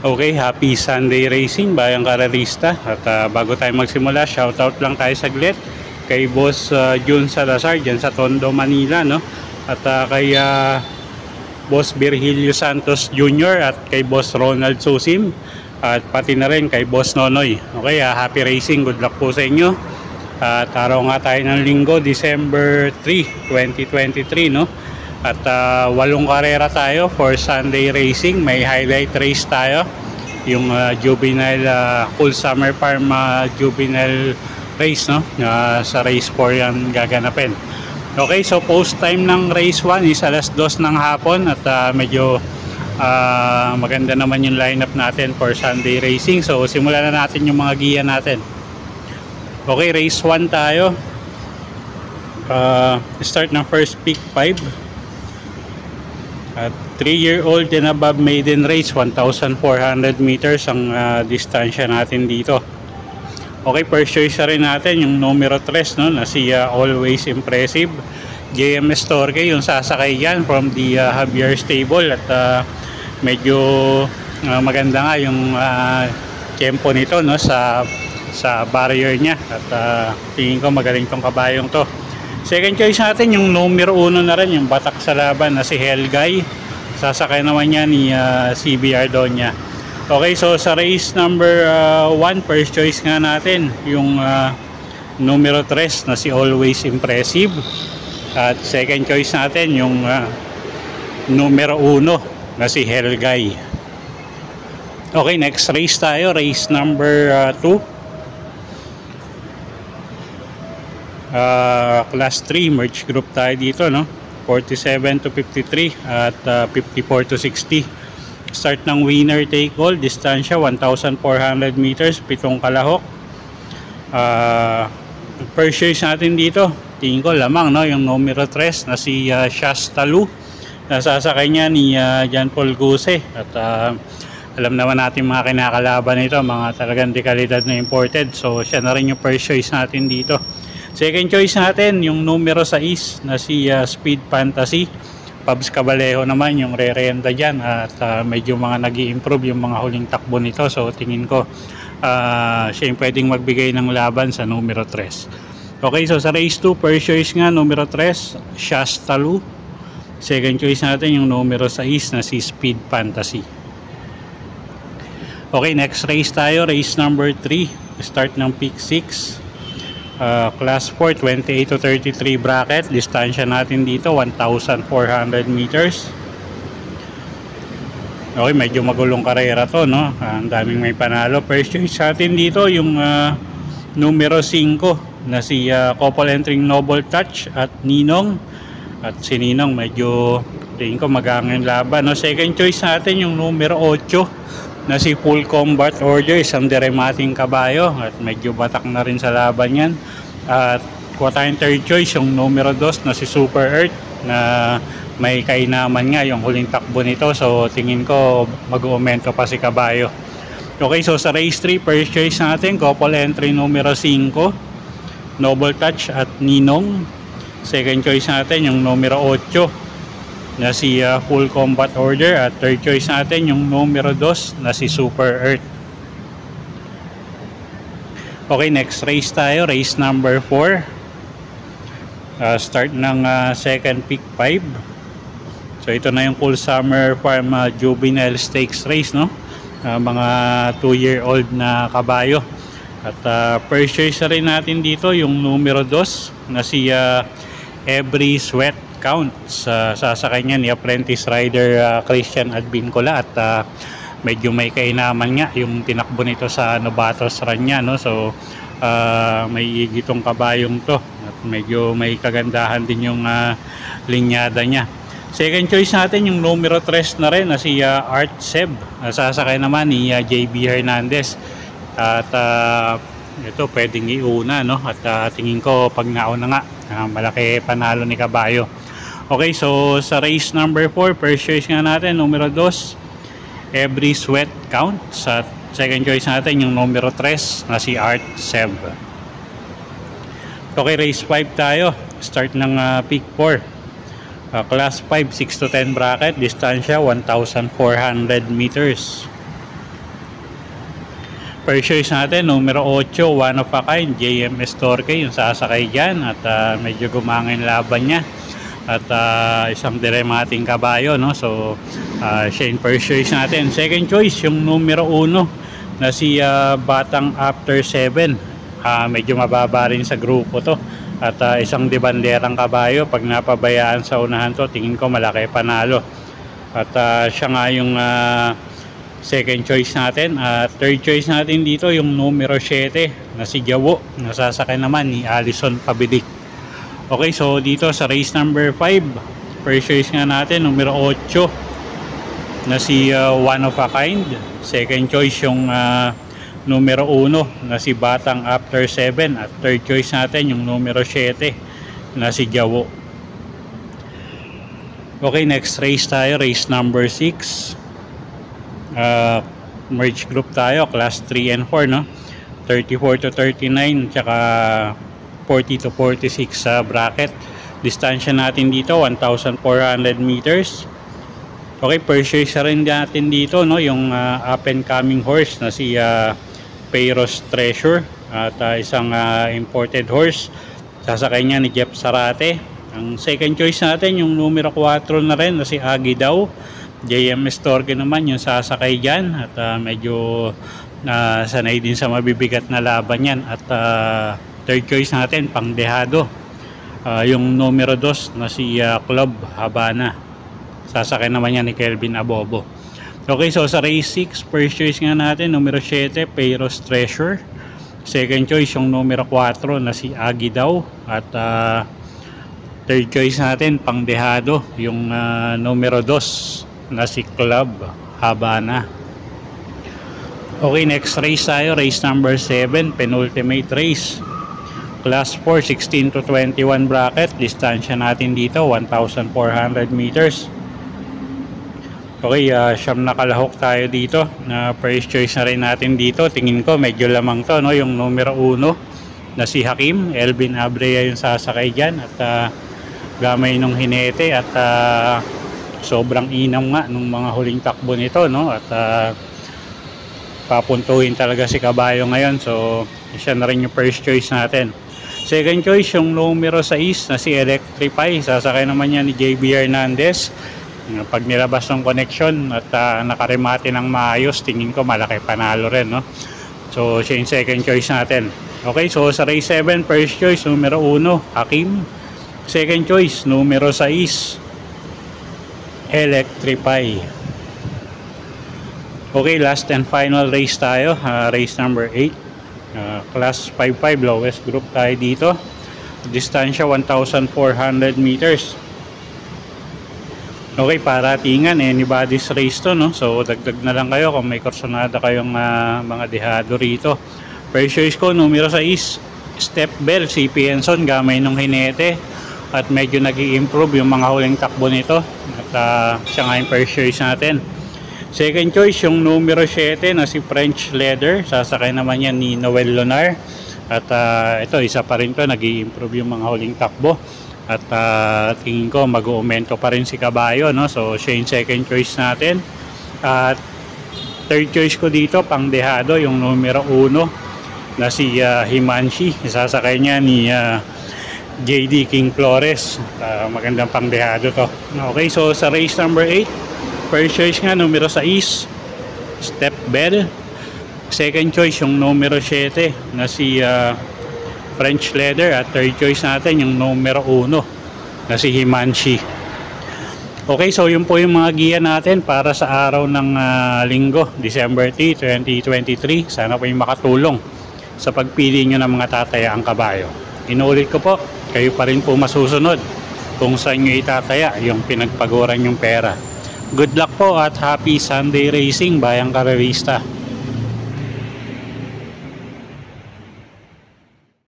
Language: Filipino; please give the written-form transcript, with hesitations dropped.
Okay, happy Sunday racing bayang karerista. At bago tayo magsimula, shoutout lang tayo saglit kay Boss Jun Salazar dyan sa Tondo, Manila, no? At kay Boss Virgilio Santos Jr. at kay Boss Ronald Susim, at pati na rin kay Boss Nonoy. Okay, happy racing, good luck po sa inyo. At araw nga tayo ng linggo, December 3, 2023, no? At 8 karera tayo for Sunday racing. May highlight race tayo, yung juvenile Cool Summer Farm juvenile race, no? Sa race 4 yan gaganapin. Okay, so post time ng race 1 is alas 2 ng hapon. At medyo maganda naman yung lineup natin for Sunday racing. So simulan na natin yung mga giya natin. Okay, race 1 tayo. Start ng first pick 5. At 3-year-old and above maiden race, 1,400 meters ang distansya natin dito. Okay, first choice rin natin yung numero 3, no, na si Always Impressive. JMS Torque yung sasakay yan from the Javier Stable. At medyo maganda nga yung tempo nito, no, sa barrier niya. At tingin ko magaling tong kabayong to. Second choice natin yung numero 1 na rin, yung batak sa laban na si Helgay. Sasakay naman niya ni CBR Donya. Okay, so sa race number 1, first choice nga natin yung numero 3 na si Always Impressive. At second choice natin yung numero 1 na si Helgay. Okay, next race tayo, race number 2. Class 3 merge group tayo dito, no? 47 to 53 at 54 to 60. Start ng winner take all, distansya 1,400 meters, 7 kalahok. First choice natin dito, tingin ko lamang, no, yung numero 3 na si Shasta Lu. Nasasakay niya ni John Paul Guse. At alam naman natin mga kinakalaban nito, mga talagang dekalidad na imported. So siya na rin yung first choice natin dito. Second choice natin yung numero 6 na si Speed Fantasy. Pabs Cabalejo naman yung re-renta dyan. At medyo mga nag-i-improve yung mga huling takbo nito. So tingin ko siya yung pwedeng magbigay ng laban sa numero 3. Okay, so sa race 2, first choice nga numero 3, Shasta Lu. Second choice natin yung numero 6 na si Speed Fantasy. Okay, next race tayo, race number 3. Start ng pick 6. Class 4, 28 to 33 bracket. Distansya natin dito 1,400 meters. Okay, medyo magulong karera to, no? Ang daming may panalo. First choice natin dito yung numero 5 na si couple entering Noble Touch at Ninong. At si Ninong medyo tingin ko mag-aangin laban, no? Second choice natin yung numero 8 na si Full Combat Order, isang deremating kabayo. At medyo batak na rin sa laban yan. At kuha tayong third choice yung numero 2 na si Super Earth, na may kainaman nga yung huling takbo nito. So tingin ko mag-uumento pa si kabayo. Okay, so sa race 3, first choice natin couple entry numero 5, Noble Touch at Ninong. Second choice natin yung numero 8 na si Full Combat Order. At third choice natin yung numero 2 na si Super Earth. Okay, next race tayo, race number 4. Start ng second pick 5. So ito na yung Cool Summer Farm Juvenile Stakes race, no? Mga 2-year-old na kabayo. At first choice na rin natin dito yung numero 2 na si Every Sweat Counts. Sasakay niya ni apprentice rider Christian Advincola. At medyo may kainaman nga yung tinakbo nito sa Novatos Run niya, no? So may igitong kabayong to. At medyo may kagandahan din yung linyada niya. Second choice natin yung numero 3 na rin na si Art Seb. Sasakay naman ni JB Hernandez. At ito pwedeng iuna, no? At tingin ko pag nauna nga malaki panalo ni kabayo. Okay, so sa race number 4, first choice nga natin, numero 2, Every Sweat Counts. At second choice natin, yung numero 3 na si Art Seb. Okay, race 5 tayo. Start ng peak 4. Class 5, 6 to 10 bracket. Distansya, 1,400 meters. First choice natin, numero 8, One of a Kind, JMS Torque, yung sasakay dyan. At medyo gumangin laban niya. At isang dilemating kabayo, no? So, siya yung first choice natin. Second choice, yung numero 1 na si Batang After 7. Medyo mababa rin sa grupo to. At isang debanderang kabayo. Pag napabayaan sa unahan to, tingin ko malaki panalo. At siya nga yung second choice natin. Third choice natin dito yung numero 7 na si Jawo. Nasasakay naman ni Alison Pabilik. Okay, so dito sa race number 5, first choice nga natin numero 8 na si One of a Kind. Second choice yung numero 1 na si Batang After 7. At third choice natin yung numero 7 na si Jawo. Okay, next race tayo, race number 6. Merge group tayo, class 3 and 4, no? 34 to 39 tsaka 40 to 46 sa bracket. Distansya natin dito 1,400 meters. Okay, first choice rin natin dito, no, yung up and coming horse na si Payros Treasure. At isang imported horse, sasakay niya ni Jeff Sarate. Ang second choice natin yung numero 4 na rin na si Agi daw, JMS Torque naman yung sasakay dyan. At medyo sanay din sa mabibigat na laban yan. At third choice natin pang dehado, yung numero 2 na si Club Habana, sasakay naman yan ni Kelvin Abobo. Okay, so sa race 6, first choice nga natin numero 7, Payros Treasure. Second choice yung numero 4 na si Agi daw. At third choice natin pang dehado yung numero 2 na si Club Habana. Okay, next race tayo, race number 7, penultimate race. Class 4, 16 to 21 bracket. Distansya natin dito 1,400 meters. Okay, siyam na kalahok tayo dito. First choice na rin natin dito. Tingin ko medyo lamang to, no? Yung numero 1 na si Hakim. Elvin Abrea yung sasakay dyan. At gamay nung hinete. At sobrang inam nga nung mga huling takbo nito, no? At papuntuhin talaga si kabayo ngayon. So, siya na rin yung first choice natin. Second choice yung numero 6 na si Electrify. Sasakay naman niya ni JB Hernandez. Pag nilabas ng connection at nakaremate ng maayos, tingin ko malaki panalo rin, no? So siya yung second choice natin. Okay, so sa race 7, first choice numero 1, Hakim. Second choice numero 6, Electrify. Okay, last and final race tayo, race number 8, class 5-5, lowest group tayo dito. Distansya 1,400 meters. Okay, paratingan, anybody's race to, no? So dagdag na lang kayo kung may kursonada kayong mga dehado rito. First choice ko numero 6, Step Bell, si Pienson, gamay nung hinete. At medyo nag-i-improve yung mga huling takbo nito. At siya nga yung first choice natin. Second choice yung numero 7 na si French Leather, sasakay naman yan ni Noel Lonar. At ito, isa pa rin to, nag-i-improve yung mga huling takbo. At tingin ko mag-uumento pa rin si kabayo, no? So siya yung second choice natin. At third choice ko dito pang dehado yung numero 1 na si Himanshi. Isasakay niya ni JD King Flores. Magandang pang dehado to. Okay, so sa race number 8, first choice nga numero 6, Step Bell. Second choice yung numero 7 na si French Leather. At third choice natin yung numero 1 na si Himanshi. Okay, so yun po yung mga giya natin para sa araw ng linggo, December 3, 2023. Sana po yung makatulong sa pagpili nyo ng mga tatayaang kabayo. Inuulit ko po, kayo pa rin po masusunod kung saan nyo itataya yung pinagpaguran yung pera. Good luck po at happy Sunday racing, Bayang Karerista.